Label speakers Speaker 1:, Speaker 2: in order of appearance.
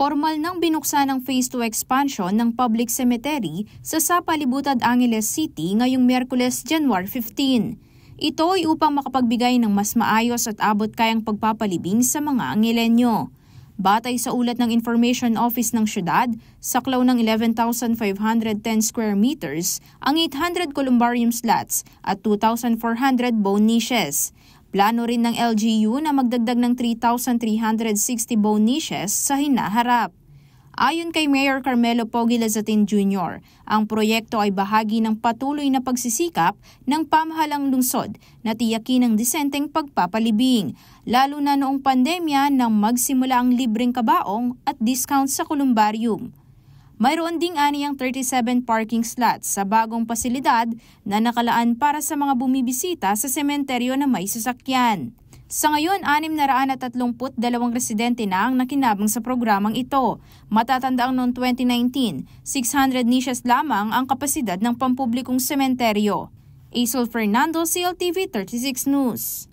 Speaker 1: Formal nang binuksan ang Phase 2 expansion ng public cemetery sa Sapa Libutad, Angeles City ngayong Miyerkules, January 15. Ito ay upang makapagbigay ng mas maayos at abot-kayang pagpapalibing sa mga Angelenyo. Batay sa ulat ng Information Office ng syudad, saklaw ng 11,510 square meters ang 800 columbarium slots at 2,400 bone niches. Plano rin ng LGU na magdagdag ng 3,360 bone niches sa hinaharap. Ayon kay Mayor Carmelo Pogi Lazatin Jr., ang proyekto ay bahagi ng patuloy na pagsisikap ng pamahalang lungsod na tiyakin ang disenteng pagpapalibing, lalo na noong pandemya nang magsimula ang libreng kabaong at discount sa columbarium. Mayroon ding aniyang 37 parking slots sa bagong pasilidad na nakalaan para sa mga bumibisita sa sementeryo na may sasakyan. Sa ngayon, 632 residente na ang nakinabang sa programang ito. Matatandaang noong 2019, 600 niches lamang ang kapasidad ng pampublikong sementeryo. Aisel Fernando, CLTV 36 News.